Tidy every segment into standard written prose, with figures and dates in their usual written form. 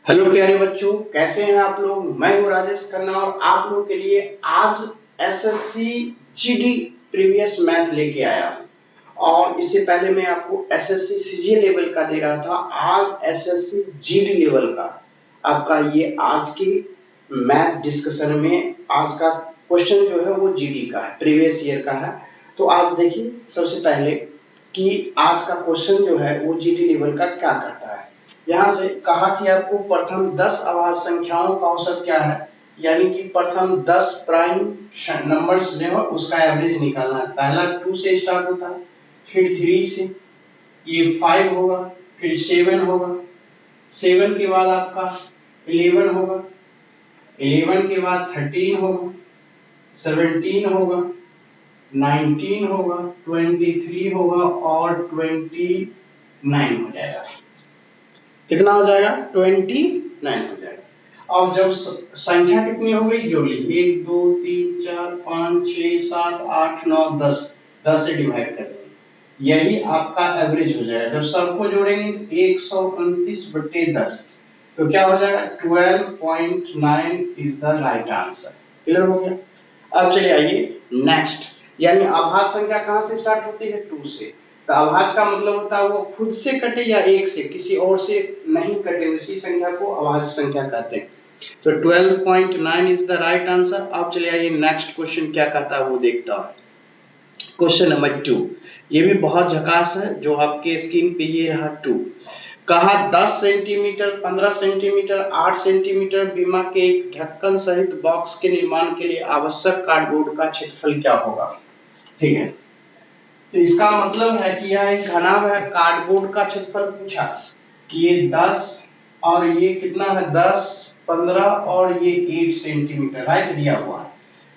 Hello प्यारे बच्चों, कैसे हैं आप लोग। मैं हूं राजेश खन्ना और आप लोगों के लिए आज एसएससी जीडी प्रीवियस मैथ लेके आया हूं। और इससे पहले मैं आपको एसएससी सीजीएल लेवल का दे रहा था। आज एसएससी जीडी लेवल का आपका ये आज की मैथ डिस्कशन में आज का क्वेश्चन जो है वो जीडी का है, प्रीवियस ईयर का है। तो आज देखिए सबसे पहले कि आज का क्वेश्चन जो है वो जीडी लेवल का क्या करता है। यहाँ से कहा कि आपको प्रथम 10 अभाज्य संख्याओं का औसत क्या है, यानी कि प्रथम 10 प्राइम नंबर्स जो है उसका एवरेज निकालना है। पहला 2 से स्टार्ट होता है, फिर 3 से, ये 5 होगा, फिर 7 होगा, 7 के बाद आपका 11 होगा, 11 के बाद 13 होगा, 17 होगा, 19 होगा, 23 होगा और 29 हो जाएगा। कितना हो जाएगा? 29 हो जाएगा। अब जब संख्या कितनी हो गई जोड़ ली, 1 2 3 4 5 6 7 8 9 10, 10 से डिवाइड कर देंगे, यही आपका एवरेज हो जाएगा। जब सबको जोड़ेंगे तो 129/10, तो क्या हो जाएगा? 12.9 is the right answer. Clear हो गया। अब चलिए आइए नेक्स्ट, यानी अभाज्य संख्या कहां से स्टार्ट होती है? 2 से। तो अभाज्य का मतलब होता है वो खुद से कटे या एक से, किसी और से नहीं कटे, उसी संख्या को अभाज्य संख्या कहते हैं। तो 12.9 इज द राइट आंसर। अब चलिए आइए नेक्स्ट क्वेश्चन क्या कहता है वो देखता हूं। क्वेश्चन नंबर 2, ये भी बहुत झकास है, जो आपके स्क्रीन पे ये रहा 2। कहा 10 सेंटीमीटर, 15 सेंटीमीटर, 8 सेंटीमीटर बीमा के एक ढक्कन सहित बॉक्स के निर्माण के लिए आवश्यक कार्डबोर्ड का क्षेत्रफल क्या होगा। ठीक है, तो इसका मतलब है कि यह एक घनाभ है। कार्डबोर्ड का क्षेत्रफल पूछा, ये 10 और ये कितना है? 10, 15 और ये 8 सेंटीमीटर राइट दिया हुआ है।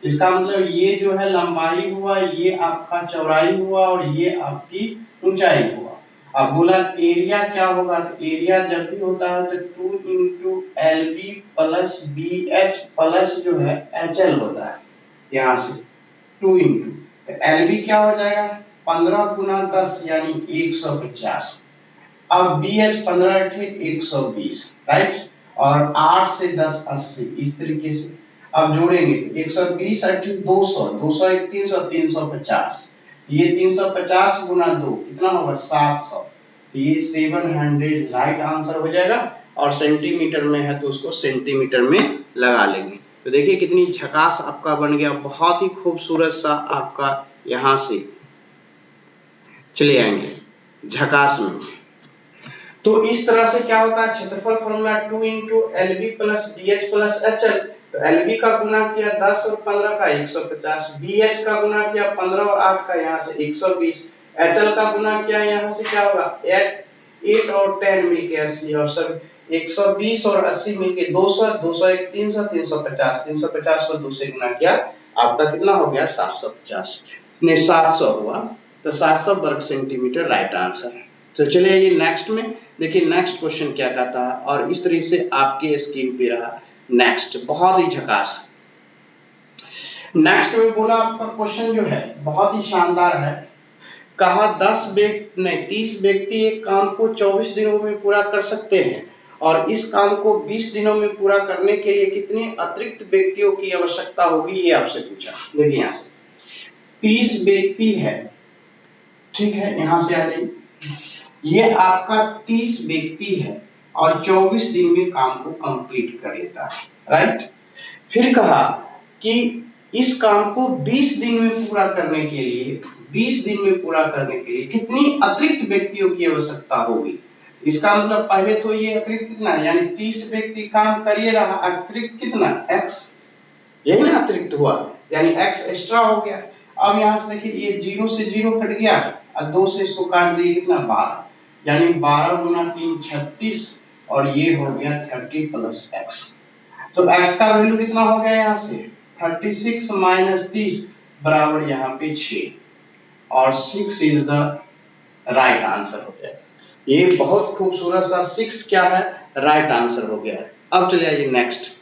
इसका मतलब ये जो है लंबाई हुआ, ये आपका चौड़ाई हुआ और ये आपकी ऊंचाई हुआ। अब बोला एरिया क्या होगा, तो एरिया जब भी होता है तो 2 into LB plus BH plus जो है HL होता है। यहाँ से 2 इंटू LB क्या हो जाएगा? 15 गुना 10 यानी 150। अब BH 15 120 राइट, और 8 से 10 80, इस तरीके से अब जोड़ेंगे 120 200, 200 300 350, ये 350 गुना 2 कितना होगा? 700। ये 700 राइट आंसर हो जाएगा। और सेंटीमीटर में है तो उसको सेंटीमीटर में लगा लेंगे। तो देखिए कितनी झकास आपका बन गया, बहुत ही खूबसूरत सा आपका। यहां से चले आएंगे झकास में। तो इस तरह से क्या होता है, क्षेत्रफल formula 2 into LB plus BH plus HL। तो LB का गुना किया 10 और 15 का 150, BH का गुना किया 15 और 8 का यहाँ से 120, HL का गुना किया यहाँ से क्या होगा? 8 और 10 मिलके 80, और सब 120 और 80 मिलके 200, 200 300 350, 350 को 2 से गुना किया, आपका कितना हो गया? 750 ने 700 हुआ। तो 700 वर्ग सेंटीमीटर राइट आंसर है। तो चलिए ये नेक्स्ट में देखिए, नेक्स्ट क्वेश्चन क्या कहता है, और इस तरह से आपके स्क्रीन पे रहा नेक्स्ट, बहुत ही झकास। नेक्स्ट में बोला आपका क्वेश्चन जो है बहुत ही शानदार है। कहा 30 व्यक्ति एक काम को 24 दिनों में पूरा कर सकते हैं, और इस काम को 20 दिनों में पूरा करने के लिए कितने अतिरिक्त व्यक्तियों की आवश्यकता होगी, ये आपसे पूछा। देखिए यहाँ से 30 व्यक्ति है, ठीक है, यहां से आ जाइए। ये आपका 30 व्यक्ति है और 24 दिन में काम को कंप्लीट कर लेता है राइट। फिर कहा कि इस काम को 20 दिन में पूरा करने के लिए, 20 दिन में पूरा करने के लिए कितनी अतिरिक्त व्यक्तियों की आवश्यकता होगी। इसका मतलब पहले तो ये अतिरिक्त कितना, यानी 30 व्यक्ति काम करिए रहा, अतिरिक्त कितना? x, यही ना अतिरिक्त हुआ, यानी x एक्स्ट्रा हो गया। अब यहां से देखिए ये 0 से 0 कट गया और 2 से इसको काट दिए, कितना? 12, यानी 12 गुना 3 36, और ये हो गया 30 प्लस x। तो x का वैल्यू कितना हो गया यहाँ से? 36 माइनस 30 बराबर यहाँ पे 6, और 6 इज द राइट आंसर हो गया। ये बहुत खूबसूरत सा 6 क्या है? राइट आंसर हो गया। अब चलिए आइए नेक्स्ट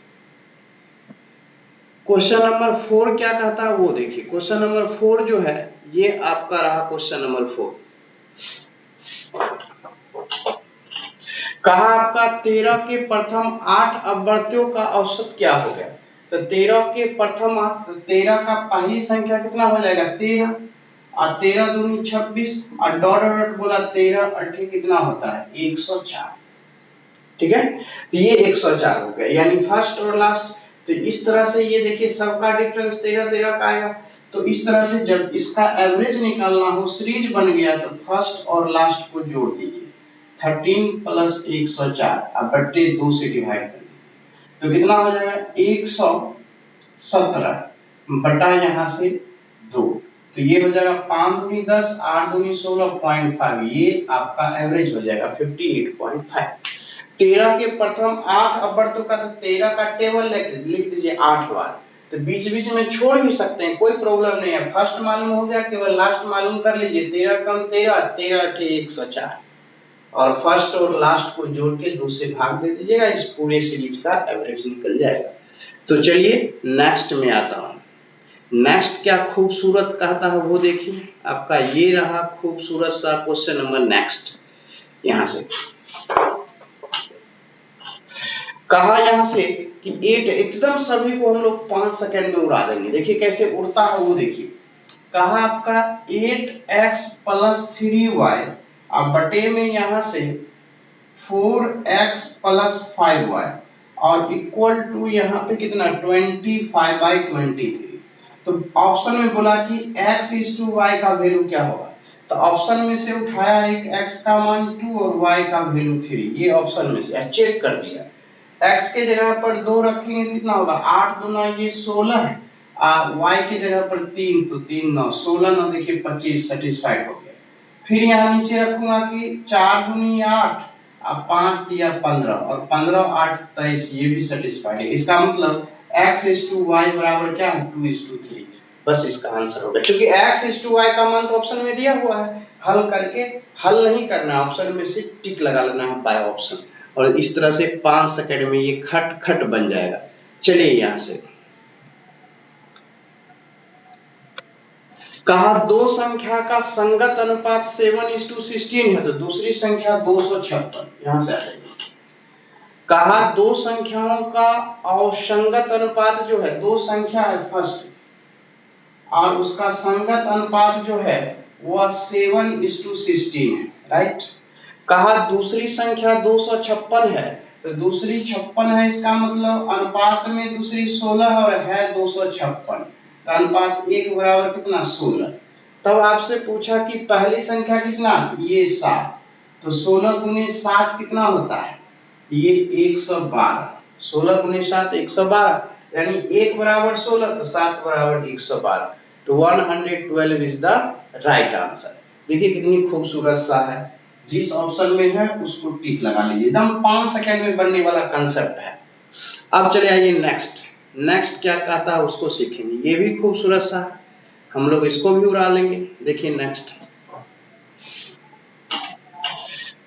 क्वेश्चन नंबर 4 क्या कहता है वो देखिए। क्वेश्चन नंबर 4 जो है ये आपका रहा क्वेश्चन नंबर 4। कहा आपका 13 के प्रथम 8 अपवर्त्यों का औसत क्या हो गया। तो 13 के प्रथम 8, तो 13 का पहली संख्या कितना हो जाएगा 13, और 13 दूनी 26, और डॉट डॉट बोला 13 अट्ठी कितना होता है 104। ठीक है, तो ये 104 हो गया, यानी फर्स्ट और लास्ट। तो इस तरह से ये देखिए सबका डिफरेंस 13 13 का आएगा। तो इस तरह से जब इसका एवरेज निकालना हो, सीरीज बन गया, तो फर्स्ट और लास्ट को जोड़ दीजिए, 13 प्लस 104 अब बट्टे 2 से डिवाइड कर दीजिए, तो कितना हो जाएगा 117 बटा यहाँ से 2। तो ये हो जाएगा 5 दूनी 10, 8 दूनी 16.5, ये आपका एवरेज हो जाएगा 58.5। 13 के प्रथम 8 अपवर्त्यों का, तो 13 का टेबल लिख दीजिए 8 बार। तो बीच बीच में छोड़ भी सकते हैं, कोई प्रॉब्लम नहीं है। फर्स्ट मालूम हो गया, केवल लास्ट मालूम कर लीजिए। 13 कम 13, 13 अट्ठे 104, और फर्स्ट और लास्ट को जोड़ के 2 से भाग दे दीजिएगा, इस पूरे सीरीज का एवरेज निकल जाएगा। तो चलिए नेक्स्ट में आता हूं। नेक्स्ट क्या खूबसूरत कहता है वो देखिए, आपका ये रहा खूबसूरत सा क्वेश्चन नंबर नेक्स्ट। यहां से कहा यहाँ से कि 8 एकदम सभी को हम लोग 5 सेकंड में उड़ा देंगे। देखिए कैसे उड़ता है वो देखिए। कहा आपका 8x प्लस 3y अब बटे में यहाँ से 4x प्लस 5y और इक्वल टू यहाँ पे कितना 25/23। तो ऑप्शन में बोला कि x इज टू y का वैल्यू क्या होगा। तो ऑप्शन में से उठाया एक x का मान 2 और y का वैल्यू 3, ये ऑप्शन में से चेक कर दिया। x के जगह पर 2 रखेंगे कितना होगा 8 दूना ये 16 है, y की जगह पर 3, तो 3 9 16 9 देखिए 25 सेटिस्फाइड हो गया। फिर यहाँ नीचे रखूंगा कि 4 दूनी 8, अब 5 दिया 15, और 15 8 23, ये भी सेटिस्फाइड है। इसका मतलब x इज टू y बराबर क्या है 2 इज टू 3। बस इसका आंसर होगा, क्योंकि x इज टू y का मान तो ऑप्शन में दिया हुआ है। हल करके हल नहीं करना, ऑप्शन में से टिक लगा लेना है बाय ऑप्शन, और इस तरह से 5 सेकंड में ये खट खट बन जाएगा। चलिए यहां से कहा दो संख्या का संगत अनुपात 7:16 है, तो दूसरी संख्या 256, यहां से आ जाएगी। कहा दो संख्याओं का असंगत अनुपात जो है, दो संख्या है फर्स्ट और उसका संगत अनुपात जो है वह 7:16 है, राइट। कहा दूसरी संख्या 256 है, तो दूसरी 56 है, इसका मतलब अनुपात में दूसरी 16 और है 256, तो अनुपात 1 बराबर कितना 16। तब आपसे पूछा कि पहली संख्या कितना, ये 7, तो 16 गुने 7 कितना होता है, ये 112। 16 गुने 7 112, यानी 1 बराबर 16 तो 7 बराबर 112, तो 112 इज द राइट आंसर। देखिए कितनी खूबसूरत सा है, जिस ऑप्शन में है उसको टिक लगा लीजिए, एकदम 5 सेकंड में बनने वाला कंसेप्ट है। अब चले आइए नेक्स्ट। नेक्स्ट क्या कहता है उसको सीखेंगे, ये भी खूबसूरत सा है, हम लोग इसको भी उड़ा लेंगे। देखिए नेक्स्ट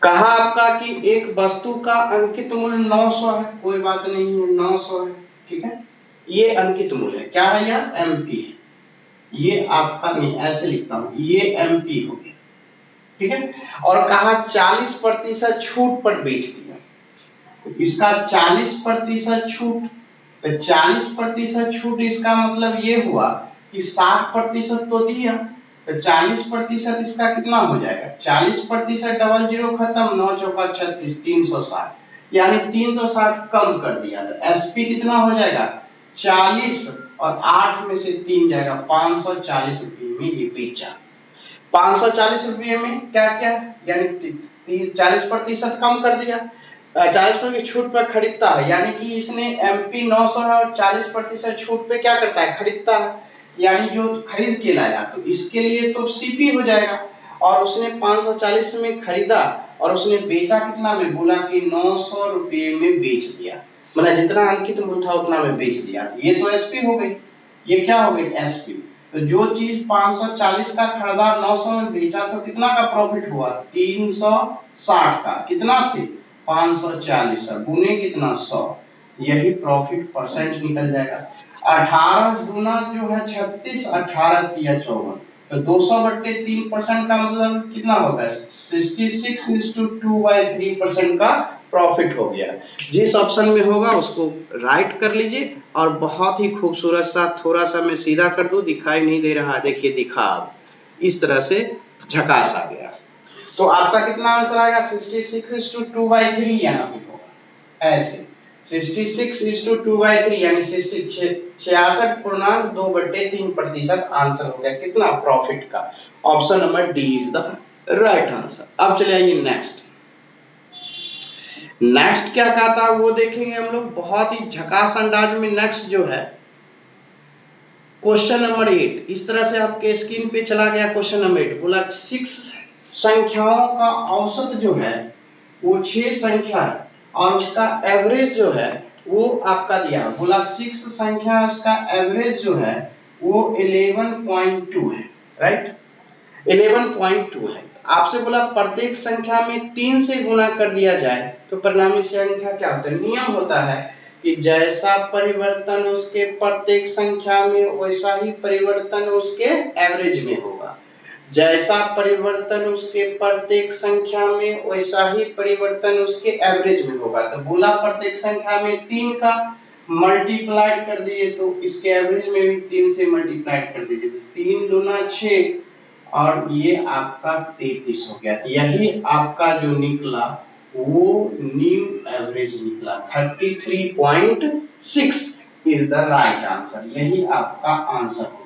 कहा आपका कि एक वस्तु का अंकित मूल्य 900 है, कोई बात नहीं है 900 है, ठीक है, ये अंकित मूल्य है, क्या है यार एमपी है, ये आपका नहीं ऐसे लिखता हूं, ये एमपी हो गया, ठीक है। और कहा 40% छूट पर बेच दिया, तो इसका 40% छूट, तो 40% छूट इसका मतलब ये हुआ कि 60% तो दिया, तो 40% इसका कितना हो जाएगा, 40% डबल जीरो खत्म, 9 चौका 36, 360, यानी 360 कम कर दिया, तो एसपी कितना हो जाएगा 40, और 8 में से 3 जाएगा, 540 रुपये में ये बेचा। 540 रुपये में क्या क्या, यानी 40% कम कर दिया, 40% की छूट पर खरीदता है, यानी कि इसने एमपी 900 है और 40% छूट पे क्या करता है खरीदता है, यानी जो खरीद के लाया, तो इसके लिए तो सीपी हो जाएगा। और उसने 540 में खरीदा और उसने बेचा कितना में, बोला कि 900 रुपये में बेच दिया, मतलब जितना अंकित मूल्य था उतना में बेच दिया, ये तो एसपी हो गई, ये क्या हो गई एसपी। तो जो चीज 540 का खरीदा 900 में बेचा, तो कितना का प्रॉफिट हुआ 360 का, कितना से 540 गुने कितना 100, यही प्रॉफिट परसेंट निकल जाएगा। 18 गुना जो है 36, 18 किया 54, तो 200/3% का मतलब कितना होगा 66 × 2/3% का प्रॉफिट हो गया। जिस ऑप्शन में होगा उसको राइट कर लीजिए। और बहुत ही खूबसूरत सा, थोड़ा सा मैं सीधा कर दूं, दिखाई नहीं दे रहा, देखिए दिखा अब, इस तरह से झकास आ गया। तो आपका कितना आंसर आएगा 66:2/3 यहाँ पे होगा ऐसे 66:2/3 यानी 66.2/3% आंसर हो गया कितना प्रॉफिट का। Option number D is the right answer. अब चले आइए नेक्स्ट। नेक्स्ट क्या कहा था वो देखेंगे हम लोग बहुत ही झकास अंदाज में। नेक्स्ट जो है क्वेश्चन नंबर 8, इस तरह से आपके स्क्रीन पे चला गया। क्वेश्चन नंबर 8 बोला 6 संख्याओं का औसत जो है वो 6 संख्या है और उसका एवरेज जो है वो आपका दिया। बोला 6 संख्या उसका एवरेज जो है वो 11.2 है, राइट, 11.2 है। आपसे बोला प्रत्येक संख्या में 3 से गुना कर दिया जाए तो परिणामी संख्या क्या होता है। नियम होता है कि जैसा परिवर्तन उसके प्रत्येक संख्या में वैसा ही परिवर्तन उसके एवरेज में होगा। जैसा परिवर्तन उसके प्रत्येक संख्या में वैसा ही परिवर्तन उसके एवरेज में होगा। तो बोला प्रत्येक संख्या में 3 का मल्टीप्लाइड कर दिए तो इसके एवरेज में भी 3 से मल्टीप्लाइड कर दीजिए तो 3 दूना 6 और ये आपका 33 हो गया। यही आपका जो निकला वो न्यू एवरेज निकला 33.6 इज द राइट आंसर। यही आपका आंसर हो गया।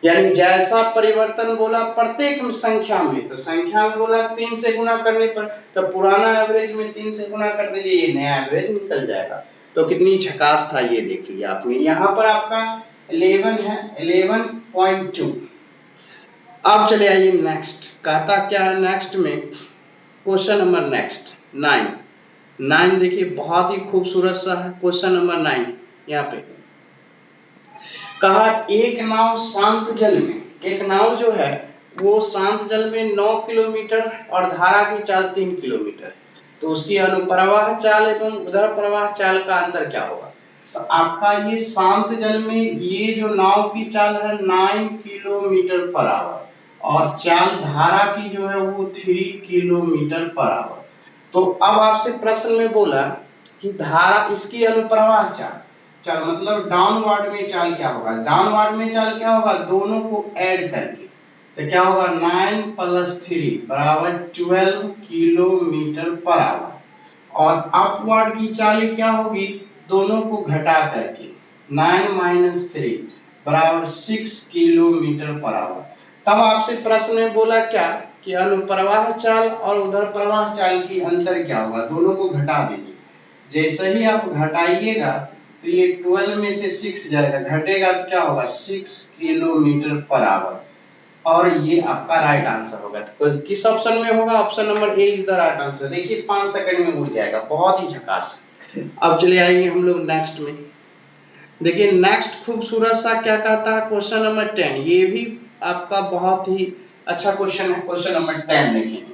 यानी जैसा परिवर्तन बोला प्रत्येक संख्या में, तो संख्या में बोला 3 से गुना करने पर, तो पुराना एवरेज में 3 से गुना कर दीजिए, ये नया एवरेज निकल जाएगा। तो कितनी झकास था ये देख लिया आपने। यहाँ पर आपका 11 है, 11.2। अब चले आइए नेक्स्ट। कहता क्या है नेक्स्ट में, क्वेश्चन नंबर नेक्स्ट 9 देखिए बहुत ही खूबसूरत सा है। क्वेश्चन नंबर 9 यहाँ पे कहा एक नाव शांत जल में, एक नाव जो है वो शांत जल में 9 किलोमीटर और धारा की चाल 3 किलोमीटर, तो उसकी अनुप्रवाह चाल एवं उधर प्रवाह चाल का अंतर क्या होगा। तो आपका ये शांत जल में ये जो नाव की चाल है 9 किलोमीटर पर आवर और चाल धारा की जो है वो 3 किलोमीटर पर आवर। तो अब आपसे प्रश्न में बोला कि धारा इसकी अनुप्रवाह चाल मतलब डाउनवर्ड में चाल क्या होगा। डाउनवर्ड में चाल क्या होगा, दोनों को ऐड करके, तो क्या होगा 9 + 3 बराबर 12 किलोमीटर पर आवर। और अपवर्ड की चाल क्या होगी, दोनों को घटा करके 9 - 3 बराबर 6 किलोमीटर पर आवर। तब आपसे प्रश्न में बोला क्या कि अनुप्रवाह चाल और उधर प्रवाह चाल की अंतर क्या होगा, दोनों को घटा दीजिए। जैसे ही आप घटाइएगा तो ये 12 में से 6 जाएगा, घटेगा तो क्या होगा 6 किलोमीटर पर आवर। और ये आपका राइट आंसर होगा। तो किस ऑप्शन में होगा, option number A is the right answer. देखिए 5 सेकंड में उड़ जाएगा, बहुत ही झकास। अब चले आएंगे हम लोग नेक्स्ट में। देखिए नेक्स्ट खूबसूरत सा क्या कहता है क्वेश्चन नंबर 10। ये भी आपका बहुत ही अच्छा क्वेश्चन है। क्वेश्चन नंबर 10 देखिए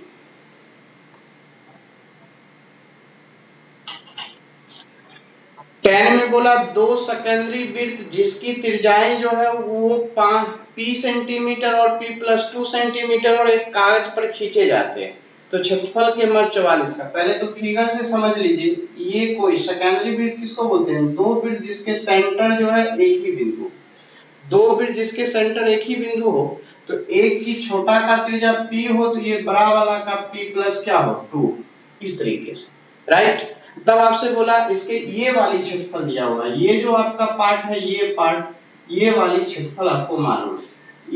10 में बोला 2 सेकेंडरी वृत्त जिसकी त्रिज्याएं जो है वो 5 p सेंटीमीटर और p+2 सेंटीमीटर और एक कागज पर खींचे जाते हैं, तो क्षेत्रफल के मध्य 44 का। पहले तो फिगर से समझ लीजिए, ये कोई सेकेंडरी वृत्त किसको बोलते हैं, दो वृत्त जिसके सेंटर जो है एक ही बिंदु, दो वृत्त जिसके सेंटर एक ही बिंदु हो, तो एक की छोटा का त्रिज्या p हो तो ये बड़ा वाला का p प्लस क्या हो 2, इस तरीके से, राइट। तब आपसे बोला इसके ये वाली क्षेत्रफल दिया हुआ है, ये जो आपका पार्ट है ये पार्ट, ये वाली क्षेत्रफल आपको मालूम है।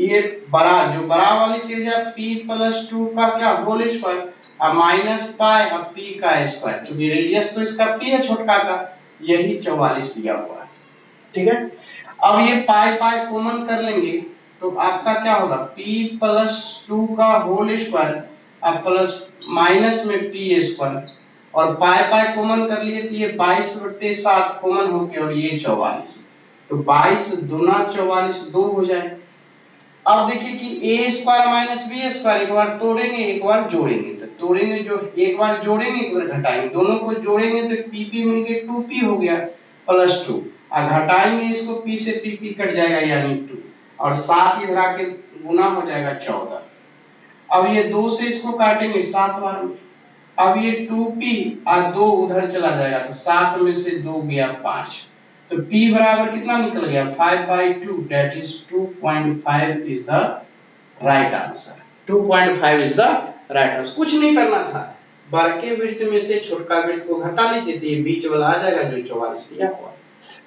ये बड़ा जो बड़ा वाली त्रिज्या p+2 का क्या होल स्क्वायर और माइनस पाई और p का स्क्वायर, क्योंकि रेडियस तो इसका p है छोटका का, यही 44 दिया हुआ है, ठीक है। अब ये पाई पाई कॉमन कर लेंगे तो आपका क्या होगा p+2 का होल स्क्वायर और प्लस माइनस में p स्क्वायर और पाई पाई कॉमन कर लिए तो ये 22/7 कॉमन होके और ये 44, तो 22 दूना 44 2 हो जाए। अब देखिए कि a square minus b square, एक बार तोड़ेंगे एक बार जोड़ेंगे, तो तोड़ेंगे जो एक बार जोड़ेंगे एक बार घटाएंगे, दोनों को जोड़ेंगे तो p मिलके 2p हो गया +2 और घटाएंगे इसको p से p कट जाएगा यानी 2 और 7 इधर आके गुना हो जाएगा 14। अब ये 2 से इसको काटेंगे 7 बार में, अब ये 2p और 2 उधर चला जाएगा तो 7 में से 2 गया 5, तो p बराबर कितना निकल गया 5/2, that is 2.5 is the right answer. 2.5 is the right answer. कुछ नहीं करना था, बड़के वृत्त में से छोटा वृत्त को घटा लीजिए तो ये बीच वाला आ जाएगा जो 44 दिया हुआ।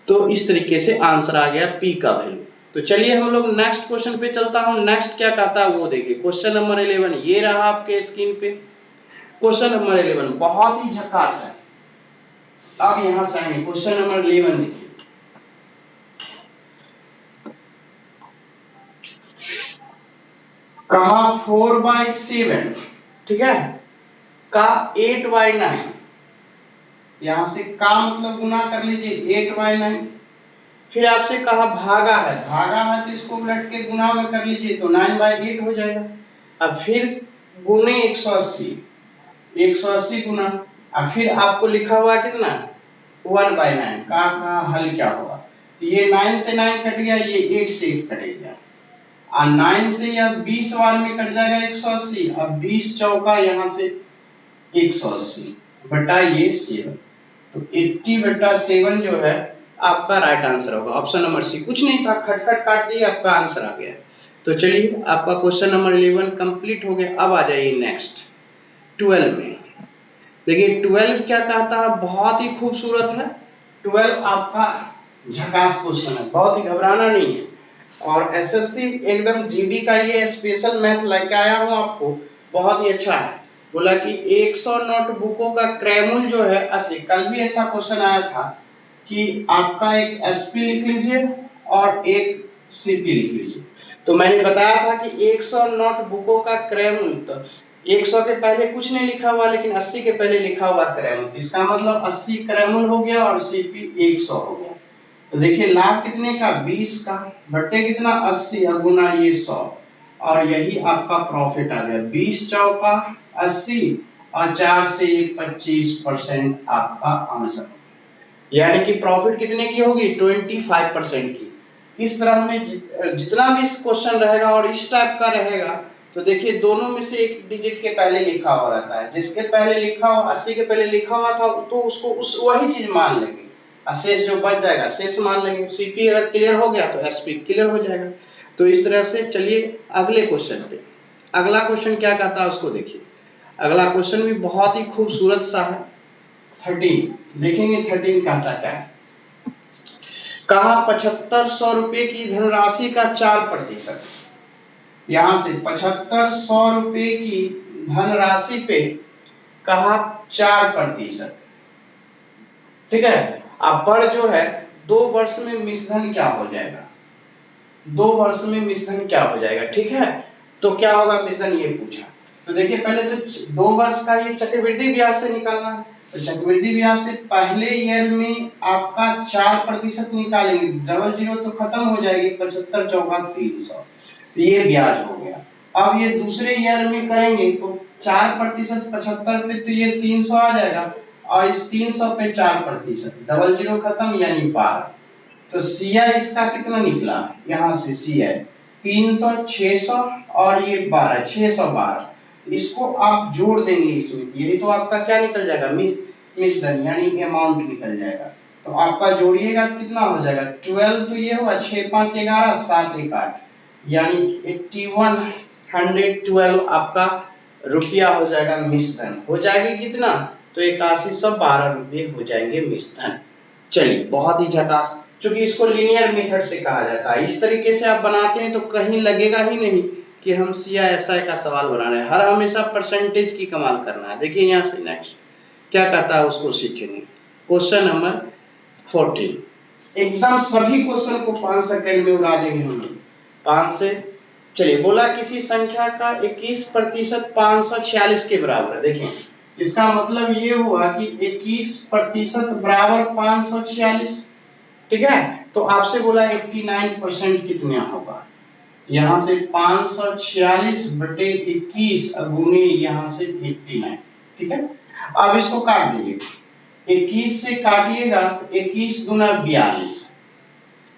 तो इस तरीके से आंसर आ गया p का वैल्यू। तो चलिए हम लोग नेक्स्ट क्वेश्चन पे चलता हूं। नेक्स्ट क्या कहता है वो देखिए, क्वेश्चन नंबर 11 ये रहा आपके स्क्रीन पे। क्वेश्चन नंबर 11 बहुत ही झकास है। अब यहां से आएंगे क्वेश्चन नंबर 11 देखिए, कहा 4/7, ठीक है, का 8/9, यहां से का मतलब गुना कर लीजिए 8/9। फिर आपसे कहा भागा है तो इसको उलट के गुना में कर लीजिए तो 9/8 हो जाएगा। अब फिर गुने 180 गुना, अब फिर आपको लिखा हुआ कितना 1/9 का हल क्या होगा, तो ये 9 से 9 कट गया, ये 8 से 8 कटेगा, और 9 से यह 20 बार में कट जाएगा 180, अब 20 चौका यहाँ से 180 बटा ये 7, तो 80/7 जो है आपका राइट आंसर होगा, ऑप्शन नंबर सी। कुछ नहीं था, खटखट काट दिए, आपका आंसर आ गया। तो चलिए आपका क्वेश्चन नंबर 11 कंप्लीट हो गया। अब आ जाइए नेक्स्ट 12 में। देखिए 12 क्या कहता है, बहुत ही खूबसूरत है। 12 आपका झकास क्वेश्चन है, बहुत ही घबराना नहीं है। और एसएससी एकदम जीडी का ये स्पेशल मैथ लेके आया हूँ आपको, बहुत ही अच्छा है। बोला कि 100 नोटबुकों का क्रैमुल जो है 80, कल भी ऐसा क्वेश्चन आया था कि आपका एक एसपी लिख लीजिए और एक सीपी लिख लीजिए। तो मैंने बताया था कि 100 नोटबुकों का क्रैमुल, तो 100 के पहले कुछ नहीं लिखा हुआ लेकिन 80 के पहले लिखा हुआ क्रैमुल, इसका मतलब 80 क्रैमुल हो गया और सीपी 100 हो गया। तो देखिए लाभ कितने का 20 का, बटे कितना 80 और गुना ये 100, और यही आपका प्रॉफिट आ गया 20 चौका 80 और 4 से 25% आपका आंसर, यानी कि प्रॉफिट कितने की होगी 25% की। इस तरह में जितना भी क्वेश्चन रहेगा और इस टाइप का रहेगा तो देखिए दोनों में से एक डिजिट के पहले लिखा हुआ रहता है, जिसके पहले लिखा हुआ 80 के पहले लिखा हुआ था तो उसको उस वही चीज मान लेंगे, शेष जो बच जाएगा शेष मान लेंगे। सीपी अगर क्लियर हो गया तो एसपी क्लियर हो जाएगा। तो इस तरह से चलिए अगले क्वेश्चन पे। अगला क्वेश्चन क्या कहता है उसको देखिए। अगला क्वेश्चन भी बहुत ही खूबसूरत सा है। 13 देखेंगे, 13 कहता क्या है, कहा 7500 रुपए की धनराशि का 4%, यहां से 7500 रुपए की धनराशि पे कहा 4%, ठीक है। अब पर जो है 2 वर्ष में मिश्रधन क्या हो जाएगा, 2 वर्ष में मिश्रधन क्या हो जाएगा, ठीक है। तो क्या होगा मिश्रधन ये पूछा, तो देखिए पहले तो 2 वर्ष का ये चक्रवृद्धि ब्याज से निकालना है, तो चक्रवृद्धि ब्याज से पहले ईयर में आपका 4% निकालेंगे, डबल जीरो तो खत्म हो जाएगी, 75 चौका 300, ये ब्याज हो गया। अब ये दूसरे ईयर में करेंगे तो 4% 75 पे तो ये 300 आ जाएगा, और इस 300 पे 4%, डबल जीरो खत्म यानी 12, तो सीआई इसका कितना निकला, यहाँ से सीआई 300 600 और ये 12 612, इसको आप जोड़ देंगे इसमें, यही तो आपका क्या निकल जाएगा मिश्रधन यानी अमाउंट निकल जाएगा। तो आपका जोड़िएगा कितना हो जाएगा 12, तो ये हुआ 6 5 11 7 1 8, यानी 8112 आपका रुपया हो जाएगा मिश्रधन, हो जाएगी कितना तो 8112 रुपये हो जाएंगे मिश्रधन। चलिए बहुत ही झकास, क्योंकि इसको लीनियर मेथड से कहा जाता है। इस तरीके से आप बनाते हैं तो कहीं लगेगा ही नहीं कि हम सीआईएसआई का सवाल बना रहे हैं, हर हमेशा परसेंटेज की कमाल करना है। देखिए यहाँ से नेक्स्ट क्या कहता है उसको सीखेंगे। क्वेश्चन नंबर 14, एकदम सभी क्वेश्चन को 5 सेकंड में उड़ा देंगे हम लोग 5 से। चलिए बोला किसी संख्या का 21% 546 के बराबर है। देखें इसका मतलब ये हुआ कि 21% बराबर 546, ठीक है। तो आपसे बोला 89% कितने होगा, यहाँ से 546 बटे 21 गुने यहाँ से 89, ठीक है। अब इसको काट दीजिए, 21 से काटिएगा तो 21 गुना 42,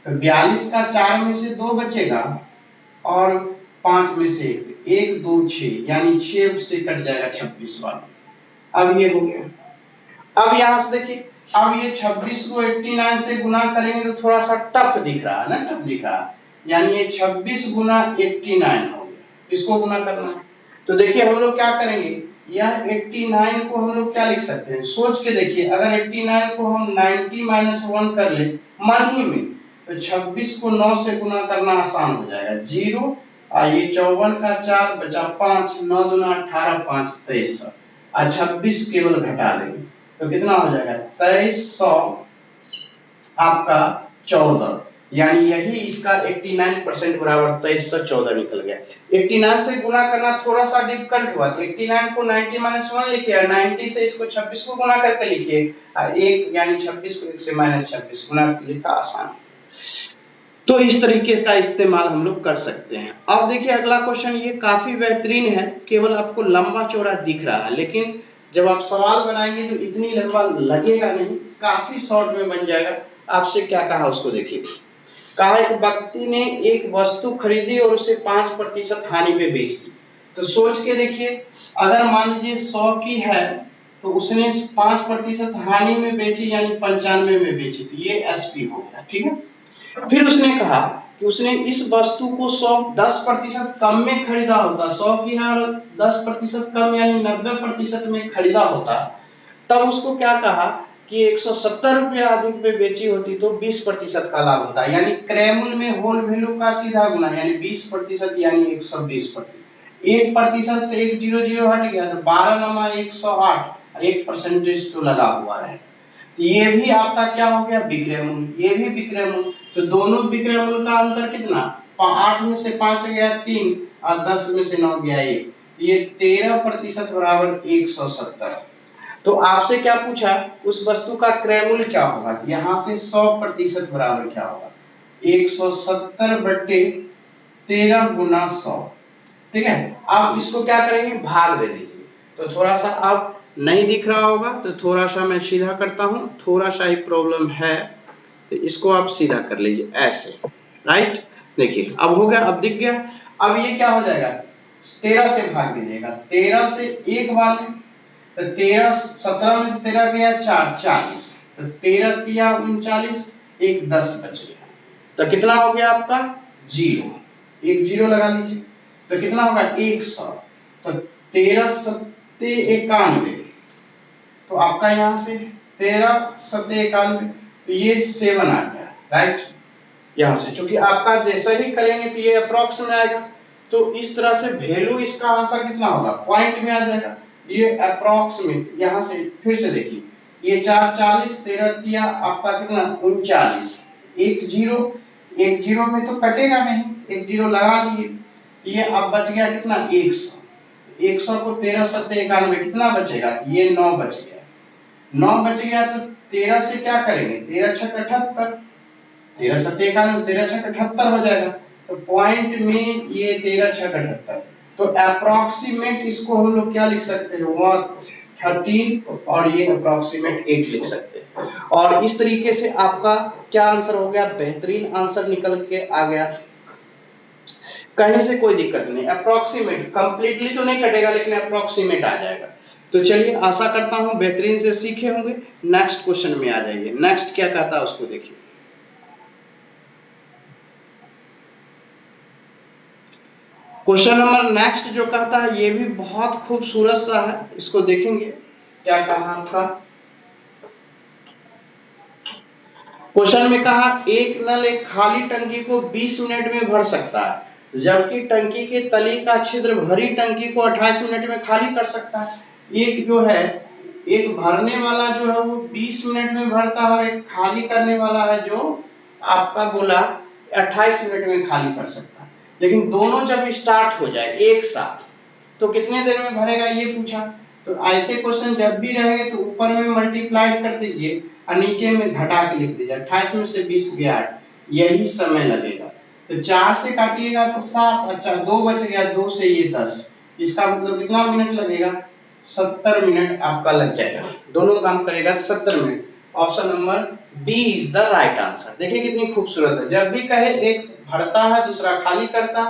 तो 42 का 4 में से 2 बचेगा और 5 में से 1 2 6, यानी 6 से कट जाएगा 26 वाला। अब ये हो गया। अब यहां से देखिए, अब ये 26 को 89 से गुना करेंगे तो थोड़ा सा टफ दिख रहा है ना, टफ दिख रहा है, यानी ये 26 गुना 89 हो गया, इसको गुना करना है। तो देखिए हम लोग क्या करेंगे, यह 89 को हम लोग क्या लिख सकते हैं, सोच के देखिए, अगर 89 को हम 90 - 1 कर ले मन ही में, तो 26 को 9 से गुना करना आसान हो जाएगा, 0 ये 54 का 4 बचा 5, 9 दूना 18, 5 23, और 26 केवल घटा देंगे तो कितना हो जाएगा 2300 आपका 14, यानी यही इसका 89% बराबर 2314 निकल गया। 89 से गुना करना थोड़ा सा डिफिकल्ट हुआ, 89 को 90 - 1 लिखिए, 90 से इसको 26 को गुना करके लिखिए, एक यानी 26 को 1 से -26 गुना लिखा आसान। तो इस तरीके का इस्तेमाल हम लोग कर सकते हैं। अब देखिए अगला क्वेश्चन, ये काफी बेहतरीन है, केवल आपको लंबा चौड़ा दिख रहा है, लेकिन जब आप सवाल बनाएंगे तो इतनी लंबा लगेगा नहीं, काफी शॉर्ट में बन जाएगा। आपसे क्या कहा उसको देखिए, कहा एक व्यक्ति ने एक वस्तु खरीदी और उसे 5% हानि पे बेच दी। तो सोच के देखिए, अगर मान लीजिए 100 की है तो उसने 5% हानि में बेची, यानी 95 में बेची, तो ये एसपी हो गया, ठीक है। फिर उसने कहा कि उसने इस वस्तु को 10% कम में खरीदा होता, 100 की है और 10% कम यानी 90% में खरीदा होता, तब उसको क्या कहा कि 170 रुपया अधिक में बेची होती तो 20% का लाभ होता, यानी क्रयमूल में होल वैल्यू का सीधा गुना, यानी 20% यानी 120%। 1% से 100 हट गया तो 12 - 108, 1% तो लगा हुआ है। ये भी आपका क्या हो गया विक्रय मूल्य, ये भी विक्रय मूल्य, तो दोनों विक्रय मूल्य का अंतर कितना, 8 में से 5 गया 3 और 10 में से 9 गया 1, ये 13% बराबर 170। तो आपसे क्या पूछा, उस वस्तु का क्रय मूल्य क्या होगा, यहाँ से 100% बराबर क्या होगा, 170 बटे 13 गुना 100, ठीक है। आप इसको क्या करेंगे, भाग दे दीजिए, तो थोड़ा सा आप नहीं दिख रहा होगा तो थोड़ा सा मैं सीधा करता हूं, थोड़ा सा ही प्रॉब्लम है, तो इसको आप सीधा कर लीजिए ऐसे, राइट। देखिए अब हो गया, अब दिख गया। अब ये क्या हो जाएगा, 13 से भाग दीजिएगा, 13 से एक बार में, तो 13 17 में से 13 गया 4 40, तो 13 तिया 39, एक 10 बच गया, तो कितना हो गया आपका 0, एक 0 लगा लीजिए, तो कितना होगा 100, तो 13 सत्ते 91, तो आपका यहां से 13 सत्ते 91, तो ये 7 आ गया, राइट। यहां से चूंकि आपका जैसा ही करेंगे तो ये अप्रोक्स में आएगा, तो इस तरह से वैल्यू इसका आंसर कितना होगा, पॉइंट में आ जाएगा, ये अप्रोक्सीमेट। यहां से फिर से देखिए, ये 4 40, 13 तिया आपका कितना 39, एक जीरो में तो कटेगा नहीं, एक जीरो लगा लिए, ये अब बच गया कितना 100, 100 को 13 सत्ते 91 कितना बचेगा, ये 9 बच गया, 9 बच गया, तो 13 से क्या करेंगे, 13 छक 78, 13 सत्ते 91, 13 छक 78 हो जाएगा, तो पॉइंट में ये 13 छक 78, तो अप्रोक्सीमेट इसको हम लोग क्या लिख सकते हैं 13, और ये अप्रोक्सीमेट 8 लिख सकते हैं। और इस तरीके से आपका क्या आंसर हो गया, बेहतरीन आंसर निकल के आ गया, कहीं से कोई दिक्कत नहीं, अप्रोक्सीमेट, कंप्लीटली तो नहीं कटेगा लेकिन अप्रोक्सीमेट आ जाएगा। तो चलिए आशा करता हूं बेहतरीन से सीखे होंगे। नेक्स्ट क्वेश्चन में आ जाइए, नेक्स्ट क्या कहता है उसको देखिए। क्वेश्चन नंबर नेक्स्ट जो कहता है ये भी बहुत खूबसूरत सा है, इसको देखेंगे क्या कहा आपका। क्वेश्चन में कहा एक नल एक खाली टंकी को 20 मिनट में भर सकता है, जबकि टंकी के तली का छिद्र भरी टंकी को 28 मिनट में खाली कर सकता है। एक जो है, एक भरने वाला जो है वो 20 मिनट में भरता है, और एक खाली करने वाला है जो आपका बोला 28 मिनट में खाली कर सकता है। लेकिन दोनों जब स्टार्ट हो जाए एक साथ तो कितने देर में भरेगा ये पूछा। तो ऐसे क्वेश्चन जब भी रहेंगे तो ऊपर में मल्टीप्लाई कर दीजिए और नीचे में घटा के लिख दीजिए, 28 में से 20 गया, यही समय लगेगा। तो 4 से काटिएगा तो 7, अच्छा 2 बच गया, 2 से ये 10, इसका मतलब कितना मिनट लगेगा, 70 मिनट आपका लग जाएगा, दोनों काम करेगा 70 minute. Option number B is the right answer. देखिए कितनी खूबसूरत है, जब भी कहे एक भरता है दूसरा खाली करता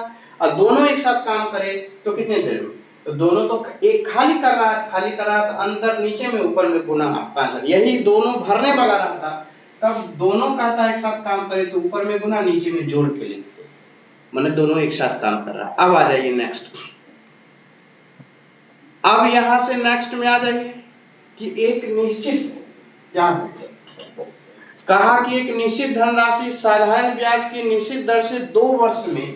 और दोनों एक साथ काम करे तो कितने देर में, तो दोनों तो एक खाली कर रहा है, खाली कर रहा है तो अंदर नीचे में ऊपर में गुना आपका आंसर, यही दोनों भरने वाला रहता तब दोनों कहता है एक साथ काम करे तो ऊपर में गुना नीचे में जोड़ के लिखते, माने दोनों एक साथ काम कर रहा है। अब आ जाइए नेक्स्ट, अब यहां से नेक्स्ट में आ जाइए कि एक निश्चित क्या कहा कि एक निश्चित धनराशि साधारण ब्याज की निश्चित दर से 2 वर्ष में,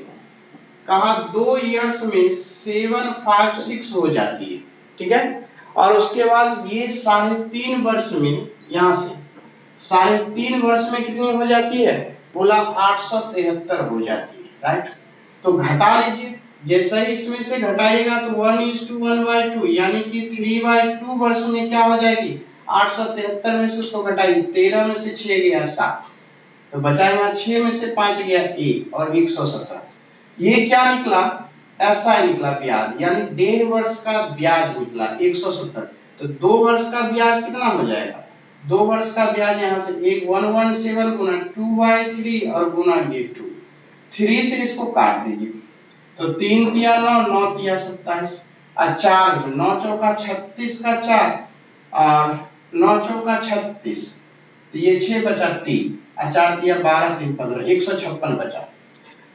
कहा 2 इयर्स में 756 हो जाती है, ठीक है। और उसके बाद ये 3.5 वर्ष में, यहां से 3.5 वर्ष में कितनी हो जाती है, बोला 873 हो जाती है, राइट। तो घटा लीजिए, जैसे ही इसमें से घटाइएगा तो 1:1/2 यानी कि 3/2 वर्ष में क्या हो जाएगी, 873 में से उसको घटाइए, 13 में से 6 गया 7, तो बचा यहाँ 6 में से 5 गया 1 और 117। ये क्या निकला, ऐसा निकला ब्याज, यानी 1.5 वर्ष का ब्याज निकला 170। तो 2 वर्ष का ब्याज कितना हो जाएगा, 2 वर्ष का ब्याज यहाँ से 117 गुना 2/3 और गुना ये 2, 3 से इसको काट दीजिए, तो 3 तिया 9, 9 तिया 27 और 4 9 चौका 36 का 4 और 9 चौका 36, तो ये 6 बचा 3 और 4 तिया 12 3 15, 156 बचा।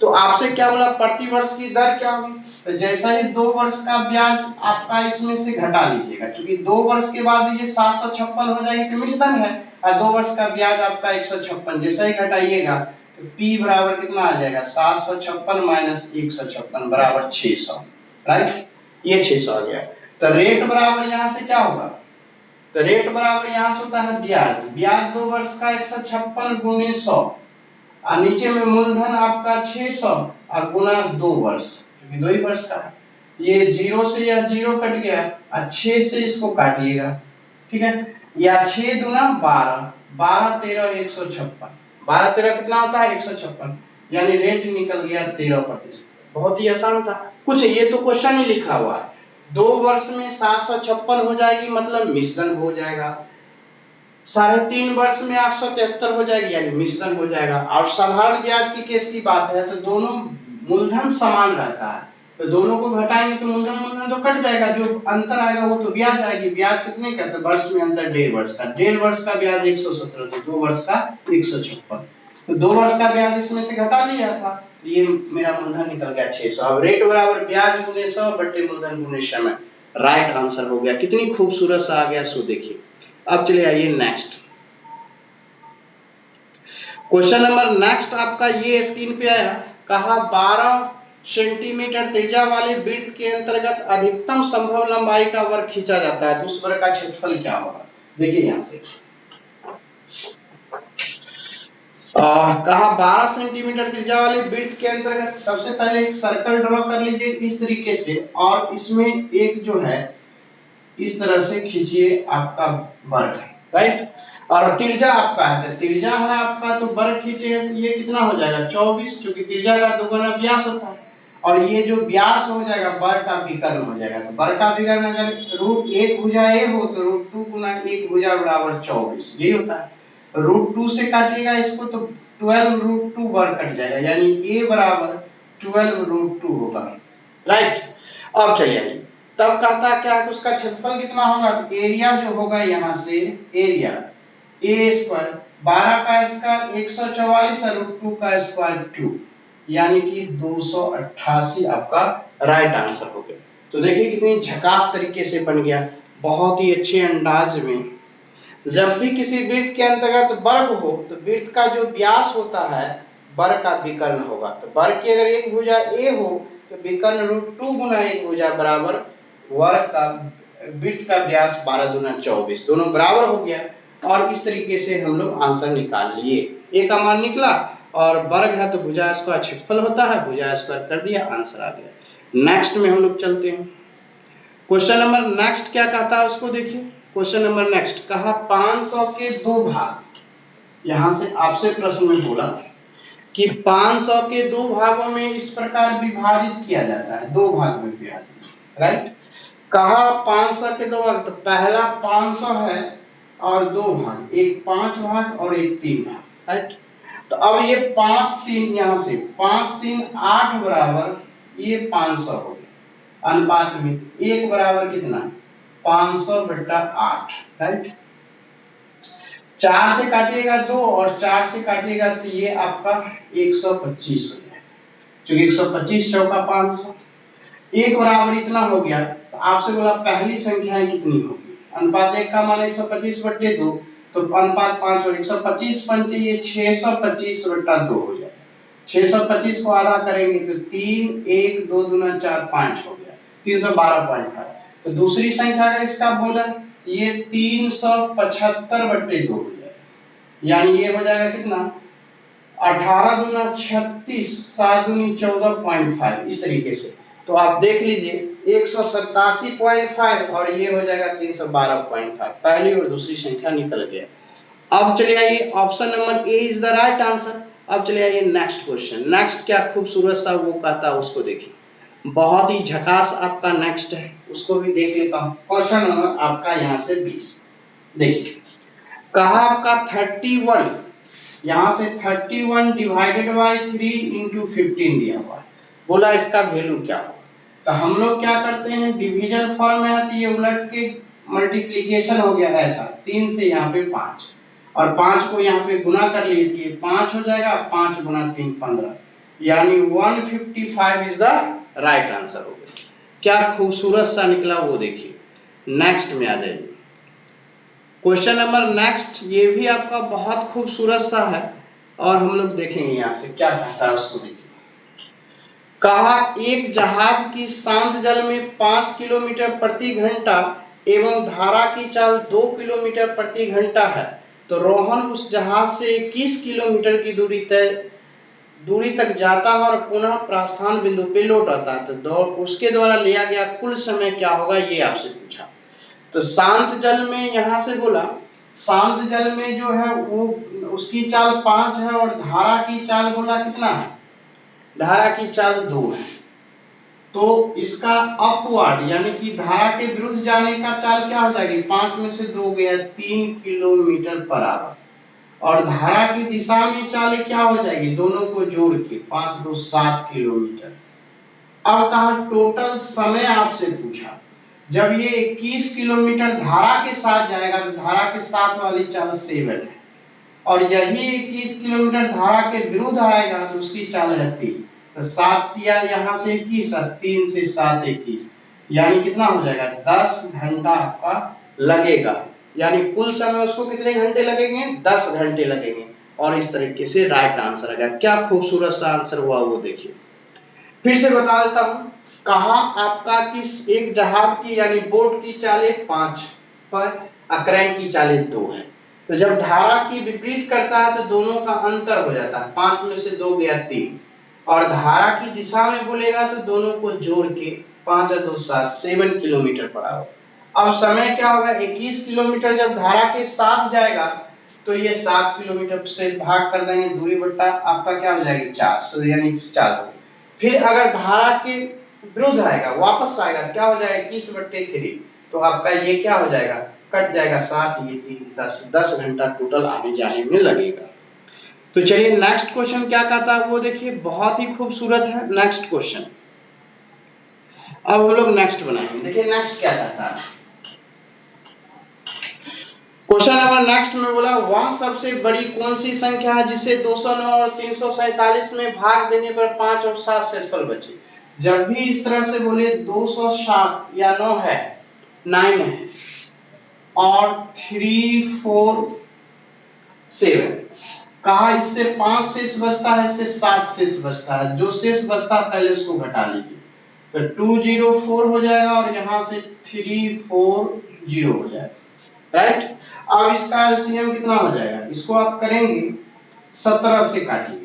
तो आपसे क्या बोला, प्रति वर्ष की दर क्या होगी, तो जैसा ही 2 वर्ष का ब्याज आपका इसमें से घटा लीजिएगा, क्योंकि 2 वर्ष के बाद ये 756 हो जाएगी तो मिश्रण है, और 2 वर्ष का ब्याज आपका 156, जैसा ही घटाइएगा तो P बराबर कितना आ जाएगा, 756 माइनस 156 बराबर 600, राइट, ये 600 आ गया। तो रेट बराबर यहाँ से क्या होगा, तो रेट बराबर यहाँ से होता है ब्याज, ब्याज 2 वर्ष का 156 गुणे 100 और नीचे में मूलधन आपका 600 और गुना 2 वर्ष, क्योंकि 2 ही वर्ष का है, ये 0 से यह 0 कट गया और 6 से इसको काटिएगा, ठीक है, या 6 दूना 12, 12 13 156, 12 13 कितना होता है 156, यानी रेट निकल गया 13%। बहुत ही आसान था, कुछ ये तो क्वेश्चन ही लिखा हुआ है, 2 वर्ष में 756 हो जाएगी मतलब मिश्रण हो जाएगा, 3.5 वर्ष में 873 हो जाएगी यानी मिश्रण हो जाएगा, और साधारण ब्याज की केस की बात है तो दोनों मूलधन समान रहता है, तो दोनों को घटाएंगे तो मूलधन मूलधन तो कट जाएगा, जो अंतर आएगा वो तो ब्याज आएगी, ब्याज कितने का, तो वर्ष में अंतर 1.5 वर्ष का, 1.5 वर्ष का ब्याज 117, तो 2 वर्ष का 156, तो 2 वर्ष का ब्याज इसमें से घटा लिया था, तो ये मेरा मूलधन निकल गया 600। अब रेट बराबर ब्याज गुने 100 बटे मूलधन गुने समय, राइट आंसर हो गया, कितनी खूबसूरत सा आ गया, सो देखिए। अब चलिए आइए नेक्स्ट क्वेश्चन नंबर, नेक्स्ट आपका ये स्क्रीन पे आया, कहा 12 सेंटीमीटर त्रिज्या वाले वृत्त के अंतर्गत अधिकतम संभव लंबाई का वर्ग खींचा जाता है, तो उस वर्ग का क्षेत्रफल क्या होगा, देखिए यहां से कहा 12 सेंटीमीटर त्रिज्या वाले वृत्त के अंतर्गत, सबसे पहले एक सर्कल ड्रॉ कर लीजिए इस तरीके से, और इसमें एक जो है इस तरह से खींचिए आपका वर्ग, राइट, और त्रिज्या आपका है, तो त्रिज्या है आपका तो वर्ग खींचे तो ये कितना हो जाएगा 24, क्योंकि त्रिज्या का दुगुना व्यास होता है, और ये जो व्यास हो जाएगा वर्ग का विकर्ण हो जाएगा, तो वर्ग का विकर्ण अगर √1 भुजा a हो तो √2 गुना 1 भुजा बराबर 24, यही होता है, √2 से काटिएगा इसको तो 12 √2 वर्ग कट जाएगा, यानी a बराबर 12 √2 होगा, राइट। अब चलिए तब कहता क्या है, उसका क्षेत्रफल कितना होगा, तो एरिया जो होगा यहाँ से एरिया a स्क्वायर 12 का स्क्वायर 144 और √2 का स्क्वायर 2, यानी कि 288 आपका राइट आंसर हो गया। तो देखिए कितनी झकास तरीके से बन गया, बहुत ही अच्छे अंदाज में। जब भी किसी वृत्त के अंतर्गत वर्ग हो तो वृत्त का जो व्यास होता है वर्ग का विकर्ण होगा, तो वर्ग की अगर एक भुजा a हो तो विकर्ण √2 गुना 1 भुजा बराबर वर्ग का वृत्त का व्यास 12 दूना 24, दोनों बराबर हो गया, और इस तरीके से हम लोग आंसर निकाल लिए, a का मान निकला और वर्ग है तो भुजा स्क्वायर क्षेत्रफल होता है, भुजा स्क्वायर कर दिया, आंसर आ गया। नेक्स्ट में हम लोग चलते हैं, क्वेश्चन नंबर नेक्स्ट क्या कहता है उसको देखिए। क्वेश्चन नंबर नेक्स्ट कहा 500 के 2 भाग, यहां से आपसे प्रश्न में बोला कि 500 के 2 भागों में इस प्रकार विभाजित किया जाता है, 2 भाग में विभाजित, राइट। कहा 500 के 2 भाग, तो पहला 500 है और 2 भाग, एक 5 भाग और एक 3 भाग, राइट। तो अब ये 5 3 यहां से 5 3 8 बराबर ये 500 हो गया, अनुपात में 1 बराबर कितना 500/8, राइट। 4 से काटिएगा 2 और 4 से काटिएगा तो ये आपका 125 हो जाएगा, क्योंकि 125 चौका 500, 1 बराबर इतना हो गया। तो आपसे बोला पहली संख्याएं कितनी होगी, अनुपात 1 का मान 125/2, तो अनुपात 5 और 125 पंचे ये 625/2 हो जाएगा। 625 को आधा करेंगे तो 3, 1, 2 दूना 4, 5 हो गया, 312.5। तो दूसरी संख्या का इसका बोला ये 375/2 हो जाएगा, यानी ये हो जाएगा कितना 18 दूना 36, 7 दूनी 14.5, इस तरीके से। तो आप देख लीजिए 187.5 और ये हो जाएगा 312.5, पहली और दूसरी संख्या निकल गया। अब चलिए आइए, option number A is the right answer. अब चलिए आइए नेक्स्ट क्वेश्चन। नेक्स्ट क्या खूबसूरत सा वो कहता है उसको देखिए, बहुत ही झकास आपका नेक्स्ट है, उसको भी देख लेता हूं। क्वेश्चन नंबर आपका यहां से 20 देखिए, कहा आपका 31, यहां से 31 डिवाइडेड बाय 3 इंटू 15 दिया हुआ है, बोला इसका वैल्यू क्या हो। तो हम लोग क्या करते हैं, डिवीजन फॉर्म में है तो ये उलट के मल्टीप्लिकेशन हो गया ऐसा, 3 से यहाँ पे 5 और 5 को यहाँ पे गुना कर लिए तो ये 5 हो जाएगा, 5 गुना 3 15, यानी 155 इज द राइट आंसर हो गया। क्या खूबसूरत सा निकला वो देखिए। नेक्स्ट में आ जाइए, क्वेश्चन नंबर नेक्स्ट, ये भी आपका बहुत खूबसूरत सा है और हम लोग देखेंगे यहाँ से क्या कहता है उसको देखिए। कहा एक जहाज की शांत जल में 5 किलोमीटर प्रति घंटा एवं धारा की चाल 2 किलोमीटर प्रति घंटा है, तो रोहन उस जहाज से 21 किलोमीटर की दूरी तक जाता है और पुनः प्रस्थान बिंदु पे लौट आता है, तो उसके द्वारा लिया गया कुल समय क्या होगा, ये आपसे पूछा। तो शांत जल में यहां से बोला, शांत जल में जो है वो उसकी चाल 5 है और धारा की चाल बोला कितना है, धारा की चाल 2 है। तो इसका अपवर्ड यानी कि धारा के विरुद्ध जाने का चाल क्या हो जाएगी, 5 में से 2 गया 3 किलोमीटर पर आवर, और धारा की दिशा में चाल क्या हो जाएगी, दोनों को जोड़ के 5 2 7 किलोमीटर। अब कहा टोटल समय आपसे पूछा, जब ये 21 किलोमीटर धारा के साथ जाएगा तो धारा के साथ वाली चाल 7 है, और यही 21 किलोमीटर धारा के विरुद्ध आएगा तो उसकी चाल है 3, तो 7 या यहाँ से 21 और 3 से 7 21, यानी कितना हो जाएगा 10 घंटा आपका लगेगा, यानी कुल समय उसको कितने घंटे लगेंगे, 10 घंटे लगेंगे। और इस तरीके से राइट आंसर आ गया। क्या खूबसूरत सा आंसर हुआ वो देखिए। फिर से बता देता हूं, कहा आपका किस एक जहाज की यानी बोट की चालें 5 पर, करंट की चालें 2 है, तो जब धारा की विपरीत करता है तो दोनों का अंतर हो जाता है, 5 में से 2 गया 3, और धारा की दिशा में बोलेगा तो दोनों को जोड़ के 5 और 2 7 किलोमीटर पर आवर। अब समय क्या होगा, 21 किलोमीटर जब धारा के साथ जाएगा तो ये 7 किलोमीटर से भाग कर देंगे, दूरी बट्टा आपका क्या हो जाएगी 4, तो यानी 4। फिर अगर धारा के विरुद्ध आएगा वापस आएगा क्या हो जाएगा 21/3, तो आपका ये क्या हो जाएगा, कट जाएगा 7 ये 3 10 घंटा टोटल आने जाने में लगेगा। तो चलिए नेक्स्ट क्वेश्चन क्या कहता है वो देखिए, बहुत ही खूबसूरत है नेक्स्ट क्वेश्चन। अब हम लोग नेक्स्ट बनाएंगे, देखिए नेक्स्ट क्या कहता है। क्वेश्चन नंबर नेक्स्ट में बोला, वह सबसे बड़ी कौन सी संख्या है जिसे 209 और 347 में भाग देने पर 5 और 7 शेषफल बचे। जब भी इस तरह से बोले 207 या 9 है 9 है और 3 4 7, कहा इससे 5 शेष बचता है, इससे 7 शेष बचता है, जो शेष बचता है पहले उसको घटा लीजिए, तो 204 हो जाएगा और यहाँ से 340 हो जाएगा, राइट। अब इसका एलसीएम कितना हो जाएगा, इसको आप करेंगे 17 से काटिए,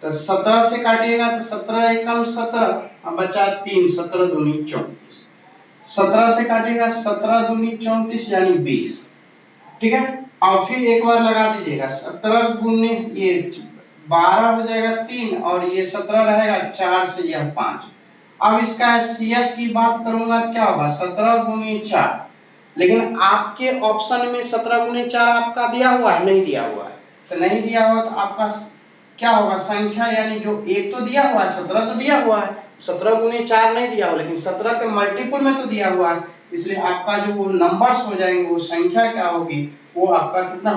तो 17 से काटिएगा तो 17 एकम 17, अब बचा 3, 17 दूनी 34, 17 से काटिएगा 17 दूनी 34 यानी 20, ठीक है। और फिर एक बार लगा दीजिएगा, 17 गुने ये 12 हो जाएगा 3 और ये 17 रहेगा 4 से यह 5। अब इसका एचसीएफ की बात करूंगा क्या होगा, 17 गुने 4, लेकिन आपके ऑप्शन में 17 गुने 4 आपका दिया हुआ है, नहीं दिया हुआ है, तो नहीं दिया हुआ तो आपका क्या होगा संख्या, यानी जो एक तो दिया हुआ है 17 तो दिया हुआ है, 17 गुने 4 नहीं दिया हुआ, लेकिन 17 के मल्टीपल में तो दिया हुआ है, इसलिए आपका जो वो नंबर्स हो जाएंगे, वो संख्या क्या होगी, वो आपका कितना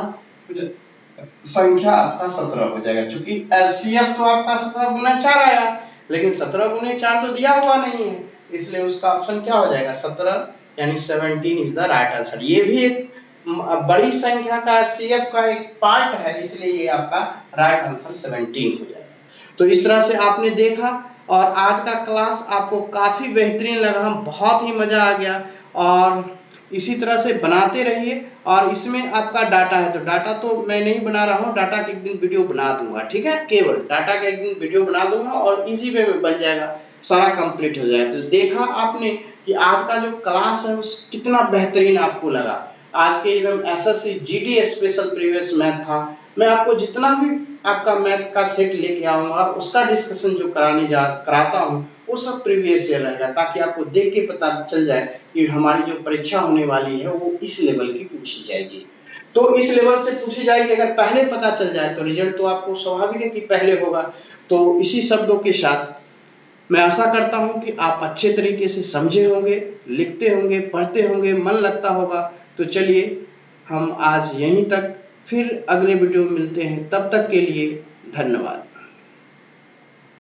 संख्या आपका 17 हो जाएगा। क्योंकि एचसीएफ तो आपका 17 गुना 4 आया, लेकिन 17 गुने 4 तो दिया हुआ नहीं है, इसलिए उसका ऑप्शन क्या हो जाएगा 17, यानी 17 इज द राइट आंसर। ये भी एक बड़ी संख्या का एचसीएफ का एक पार्ट है, इसलिए ये आपका राइट आंसर 17 हो जाएगा। तो इस तरह से आपने देखा, और आज का क्लास आपको काफी बेहतरीन लगा, बहुत ही मजा आ गया, और इसी तरह से बनाते रहिए। और इसमें आपका डाटा है, तो डाटा तो मैं नहीं बना रहा हूँ, डाटा के एक दिन वीडियो बना दूंगा, ठीक है, केवल डाटा का एक दिन वीडियो बना दूंगा और इजी वे में बन जाएगा, सारा कंप्लीट हो जाएगा। तो देखा आपने कि आज का जो क्लास है उस कितना बेहतरीन आपको लगा। आज के एकदम SSC GD special previous math था। मैं आपको जितना भी आपका मैथ का सेट लेके आऊंगा, उसका डिस्कशन जो कराता हूँ वो सब प्रीवियस ईयर रहेगा, ताकि आपको देख के पता चल जाए कि हमारी जो परीक्षा होने वाली है वो इस लेवल की पूछी जाएगी। तो इस लेवल से पूछी जाएगी, अगर पहले पता चल जाए तो रिजल्ट तो आपको स्वाभाविक है कि पहले होगा। तो इसी शब्दों के साथ मैं आशा करता हूं कि आप अच्छे तरीके से समझे होंगे, लिखते होंगे, पढ़ते होंगे, मन लगता होगा। तो चलिए हम आज यहीं तक, फिर अगले वीडियो में मिलते हैं, तब तक के लिए धन्यवाद।